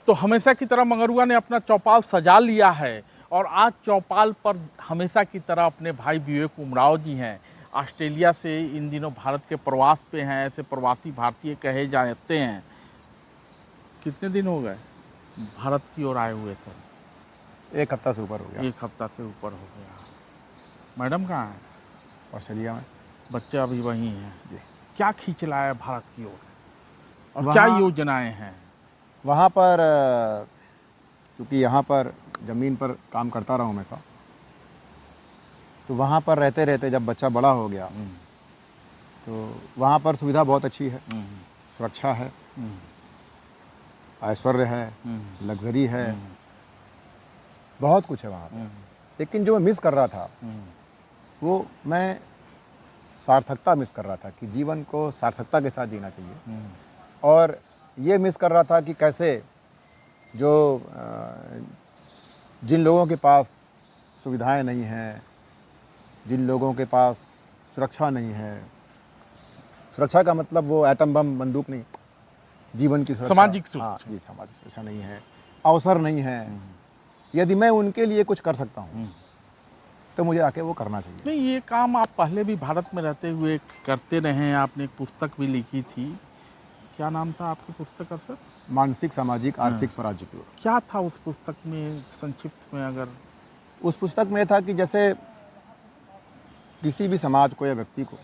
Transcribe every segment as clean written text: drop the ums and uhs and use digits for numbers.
तो हमेशा की तरह मंगरुआ ने अपना चौपाल सजा लिया है और आज चौपाल पर हमेशा की तरह अपने भाई विवेक उमराव जी हैं। ऑस्ट्रेलिया से इन दिनों भारत के प्रवास पे हैं, ऐसे प्रवासी भारतीय कहे जाते हैं। कितने दिन हो गए भारत की ओर आए हुए सर? 1 हफ्ता से ऊपर हो गया। 1 हफ्ता से ऊपर हो गया। मैडम कहाँ हैं? ऑस्ट्रेलिया में। बच्चे अभी वहीं हैं जी। क्या खींच लाया भारत की ओर और क्या वहाँ योजनाएं हैं? वहाँ पर क्योंकि यहाँ पर ज़मीन पर काम करता रहा हूँ हमेशा, तो वहाँ पर रहते रहते जब बच्चा बड़ा हो गया तो वहाँ पर सुविधा बहुत अच्छी है, सुरक्षा है, ऐश्वर्य है, लग्जरी है, बहुत कुछ है वहाँ पर। लेकिन जो मैं मिस कर रहा था वो मैं सार्थकता मिस कर रहा था कि जीवन को सार्थकता के साथ जीना चाहिए। और ये मिस कर रहा था कि कैसे जो जिन लोगों के पास सुविधाएं नहीं हैं, जिन लोगों के पास सुरक्षा नहीं है, सुरक्षा का मतलब वो एटम बम बंदूक नहीं, जीवन की सुरक्षा, सामाजिक सुरक्षा। हाँ जी, सामाजिक सुरक्षा नहीं है, अवसर नहीं है, यदि मैं उनके लिए कुछ कर सकता हूँ तो मुझे आके वो करना चाहिए। नहीं, ये काम आप पहले भी भारत में रहते हुए करते रहे हैं। आपने एक पुस्तक भी लिखी थी, क्या नाम था आपकी पुस्तक का सर? मानसिक सामाजिक आर्थिक स्वराज्य की ओर। क्या था उस पुस्तक में संक्षिप्त में अगर? उस पुस्तक में था कि जैसे किसी भी समाज को या व्यक्ति को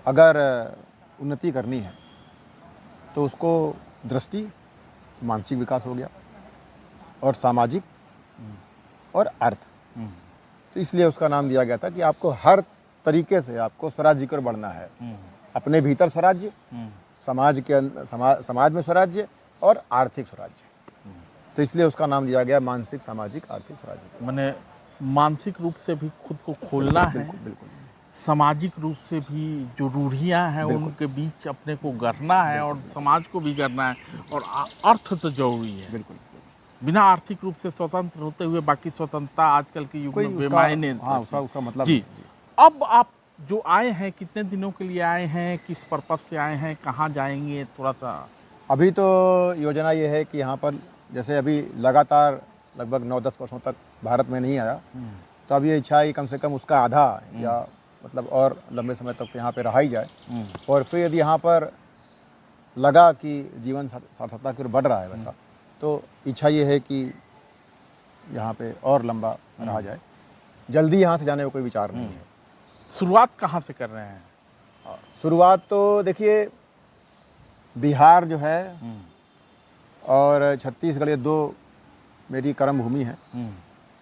अगर उन्नति करनी है तो उसको दृष्टि, मानसिक विकास हो गया, और सामाजिक और अर्थ। तो इसलिए उसका नाम दिया गया था कि आपको हर तरीके से आपको स्वराज्य की ओर बढ़ना है। अपने भीतर स्वराज्य, समाज के समाज में स्वराज्य और आर्थिक स्वराज्य। तो इसलिए उसका नाम दिया गया मानसिक सामाजिक आर्थिक स्वराज्य। माने मानसिक रूप से भी खुद को खोलना है, बिल्कुल। सामाजिक रूप से भी जो रूढ़ियाँ हैं उनके बीच अपने को गढ़ना है और समाज को भी गढ़ना है, और अर्थ तो जरूरी है। बिल्कुल। बिना आर्थिक रूप से स्वतंत्र होते हुए बाकी स्वतंत्रता आजकल के युग में बेमायने। हाँ, उसका मतलब जी। जी। अब आप जो आए हैं, कितने दिनों के लिए आए हैं, किस पर्पज से आए हैं, कहाँ जाएंगे, थोड़ा सा? अभी तो योजना ये है कि यहाँ पर जैसे अभी लगातार लगभग 9-10 वर्षों तक भारत में नहीं आया, तो अब ये इच्छा है कि कम से कम उसका आधा या मतलब और लंबे समय तक यहाँ पे रहा ही जाए। और फिर यदि यहाँ पर लगा कि जीवन सार्थकता की ओर बढ़ रहा है वैसा, तो इच्छा ये है कि यहाँ पे और लंबा रहा जाए। जल्दी यहाँ से जाने का कोई विचार नहीं है। शुरुआत कहाँ से कर रहे हैं? शुरुआत तो देखिए बिहार जो है और छत्तीसगढ़, ये 2 मेरी कर्म भूमि है,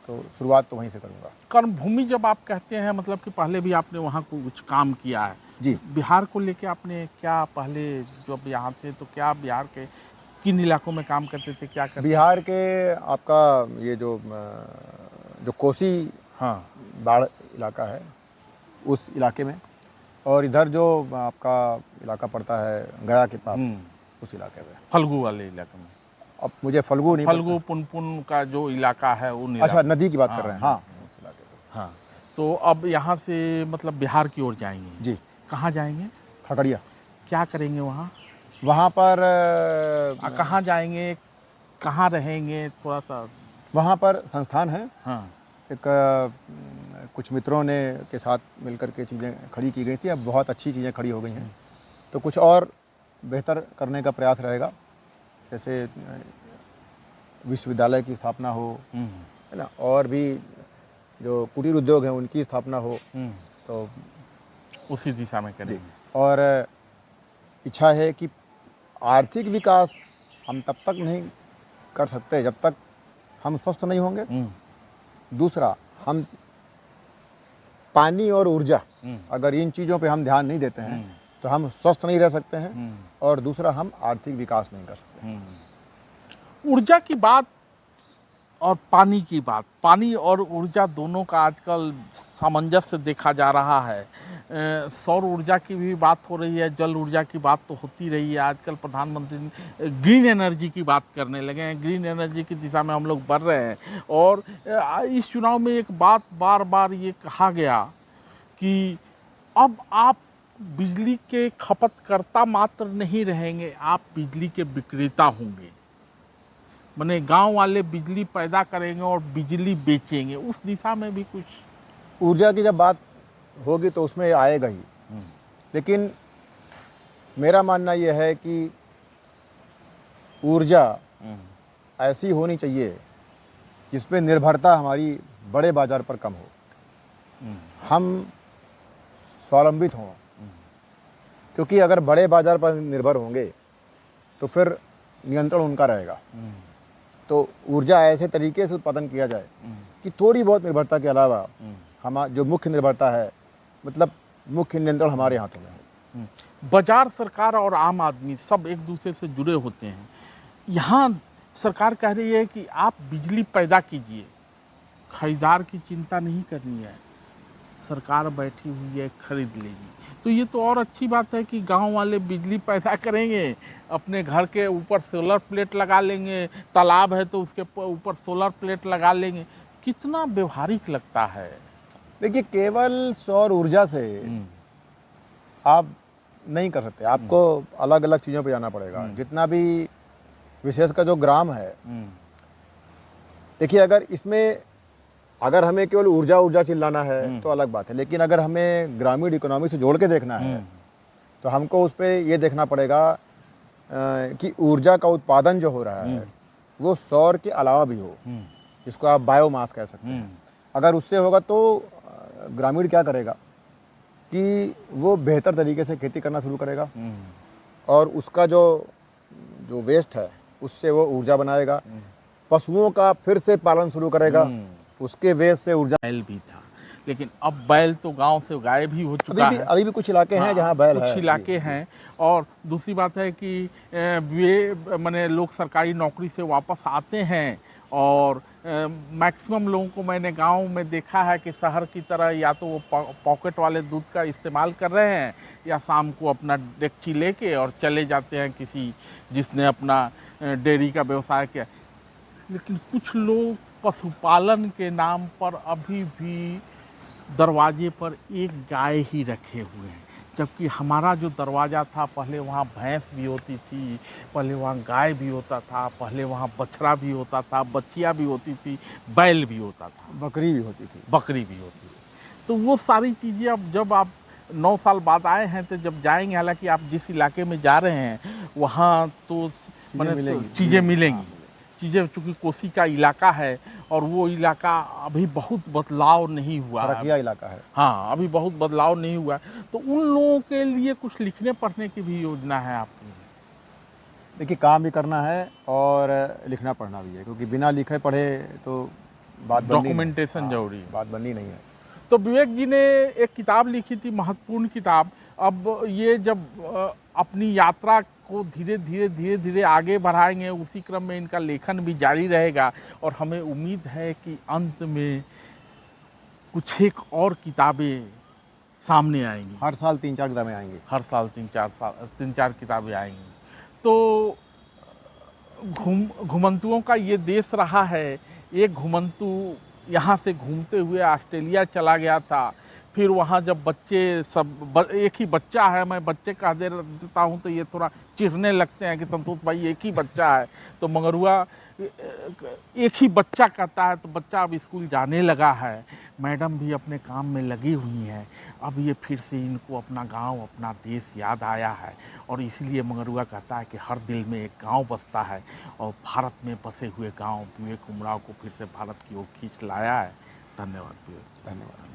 तो शुरुआत तो वहीं से करूँगा। कर्म भूमि जब आप कहते हैं मतलब कि पहले भी आपने वहाँ कुछ काम किया है जी। बिहार को लेके आपने क्या पहले जब यहाँ थे तो क्या बिहार के किन इलाकों में काम करते थे, क्या करते? बिहार के आपका ये जो कोसी बाढ़ इलाका है उस इलाके में, और इधर जो आपका इलाका पड़ता है गया के पास, उस इलाके में, फल्गु वाले इलाके में। अब मुझे फल्गु नहीं, फल्गु पुनपुन का जो इलाका है उन अच्छा, नदी की बात कर रहे हैं। हाँ, उस इलाके में। हाँ, तो अब यहाँ से मतलब बिहार की ओर जाएंगे? जी। कहाँ जाएंगे? खगड़िया। क्या करेंगे वहाँ? वहाँ पर कहाँ जाएंगे, कहाँ रहेंगे, थोड़ा सा? वहाँ पर संस्थान है। हाँ। एक कुछ मित्रों ने के साथ मिलकर के चीज़ें खड़ी की गई थी, अब बहुत अच्छी चीज़ें खड़ी हो गई हैं, तो कुछ और बेहतर करने का प्रयास रहेगा। जैसे विश्वविद्यालय की स्थापना हो, है ना, और भी जो कुटीर उद्योग हैं उनकी स्थापना हो, तो उसी दिशा में करेंगे। और इच्छा है कि आर्थिक विकास हम तब तक नहीं कर सकते जब तक हम स्वस्थ नहीं होंगे। दूसरा, हम पानी और ऊर्जा, अगर इन चीज़ों पे हम ध्यान नहीं देते हैं तो हम स्वस्थ नहीं रह सकते हैं, और दूसरा हम आर्थिक विकास नहीं कर सकते। ऊर्जा की बात और पानी की बात, पानी और ऊर्जा दोनों का आजकल सामंजस्य देखा जा रहा है। सौर ऊर्जा की भी बात हो रही है, जल ऊर्जा की बात तो होती रही है। आजकल प्रधानमंत्री ग्रीन एनर्जी की बात करने लगे हैं, ग्रीन एनर्जी की दिशा में हम लोग बढ़ रहे हैं। और इस चुनाव में एक बात बार बार ये कहा गया कि अब आप बिजली के खपतकर्ता मात्र नहीं रहेंगे, आप बिजली के विक्रेता होंगे। माने गांव वाले बिजली पैदा करेंगे और बिजली बेचेंगे, उस दिशा में भी कुछ? ऊर्जा की जब बात होगी तो उसमें आएगा ही, लेकिन मेरा मानना यह है कि ऊर्जा ऐसी होनी चाहिए जिस पे निर्भरता हमारी बड़े बाज़ार पर कम हो, हम स्वावलंबित हों, क्योंकि अगर बड़े बाज़ार पर निर्भर होंगे तो फिर नियंत्रण उनका रहेगा। तो ऊर्जा ऐसे तरीके से उत्पादन किया जाए कि थोड़ी बहुत निर्भरता के अलावा हम जो मुख्य निर्भरता है, मतलब मुख्य नियंत्रण हमारे हाथों में हो। बाजार, सरकार और आम आदमी सब एक दूसरे से जुड़े होते हैं। यहाँ सरकार कह रही है कि आप बिजली पैदा कीजिए, खरीदार की चिंता नहीं करनी है, सरकार बैठी हुई है, खरीद लेगी। तो ये तो और अच्छी बात है कि गांव वाले बिजली पैदा करेंगे, अपने घर के ऊपर सोलर प्लेट लगा लेंगे, तालाब है तो उसके ऊपर सोलर प्लेट लगा लेंगे। कितना व्यवहारिक लगता है। देखिए, केवल सौर ऊर्जा से आप नहीं कर सकते, आपको अलग अलग चीज़ों पे जाना पड़ेगा। जितना भी विशेष का जो ग्राम है, देखिए अगर हमें केवल ऊर्जा ऊर्जा चिल्लाना है तो अलग बात है, लेकिन अगर हमें ग्रामीण इकोनॉमी से जोड़ के देखना है तो हमको उस पर ये देखना पड़ेगा कि ऊर्जा का उत्पादन जो हो रहा है वो सौर के अलावा भी हो, जिसको आप बायोमास कह सकते हैं। अगर उससे होगा तो ग्रामीण क्या करेगा कि वो बेहतर तरीके से खेती करना शुरू करेगा और उसका जो वेस्ट है उससे वो ऊर्जा बनाएगा, पशुओं का फिर से पालन शुरू करेगा, उसके वेस्ट से ऊर्जा। बैल भी था, लेकिन अब बैल तो गांव से गायब ही हो चुका है। अभी भी कुछ इलाके हैं जहां बैल है, कुछ इलाके हैं। और दूसरी बात है कि वे माने लोग सरकारी नौकरी से वापस आते हैं और मैक्सिमम लोगों को मैंने गांव में देखा है कि शहर की तरह या तो वो पॉकेट वाले दूध का इस्तेमाल कर रहे हैं या शाम को अपना डेगची लेके और चले जाते हैं किसी जिसने अपना डेयरी का व्यवसाय किया। लेकिन कुछ लोग पशुपालन के नाम पर अभी भी दरवाजे पर एक गाय ही रखे हुए हैं, जबकि हमारा जो दरवाज़ा था पहले वहाँ भैंस भी होती थी, पहले वहाँ गाय भी होता था, पहले वहाँ बछड़ा भी होता था, बच्चियाँ भी होती थी, बैल भी होता था, बकरी भी होती थी। तो वो सारी चीज़ें अब जब आप 9 साल बाद आए हैं तो जब जाएंगे, हालांकि आप जिस इलाके में जा रहे हैं वहाँ तो चीज़ें मिलेंगी। चीज़ें चूँकि कोसी का इलाका है और वो इलाका अभी बहुत बदलाव नहीं हुआ, फरकिया इलाका है। हाँ, अभी बहुत बदलाव नहीं हुआ, तो उन लोगों के लिए कुछ लिखने पढ़ने की भी योजना है आपकी? देखिए, काम भी करना है और लिखना पढ़ना भी है, क्योंकि बिना लिखे पढ़े तो बात डॉक्यूमेंटेशन जरूरी है, बात बननी नहीं है। तो विवेक जी ने एक किताब लिखी थी, महत्वपूर्ण किताब। अब ये जब अपनी यात्रा को धीरे धीरे आगे बढ़ाएंगे, उसी क्रम में इनका लेखन भी जारी रहेगा और हमें उम्मीद है कि अंत में कुछ एक और किताबें सामने आएंगी। हर साल 3-4 किताबें आएंगी। हर साल 3-4 किताबें आएंगी। तो घुमंतुओं का ये देश रहा है। एक घुमंतु यहाँ से घूमते हुए ऑस्ट्रेलिया चला गया था, फिर वहाँ जब बच्चे सब एक ही बच्चा है, मैं बच्चे कह देता हूँ तो ये थोड़ा चिढ़ने लगते हैं कि संतोष भाई एक ही बच्चा है, तो मगरुआ एक ही बच्चा कहता है, तो बच्चा अब स्कूल जाने लगा है, मैडम भी अपने काम में लगी हुई हैं। अब ये फिर से इनको अपना गांव, अपना देश याद आया है और इसलिए मगरुआ कहता है कि हर दिल में एक गांव बसता है और भारत में बसे हुए गांव विवेक उमराव को फिर से भारत की ओर खींच लाया है। धन्यवाद विवेक। धन्यवाद।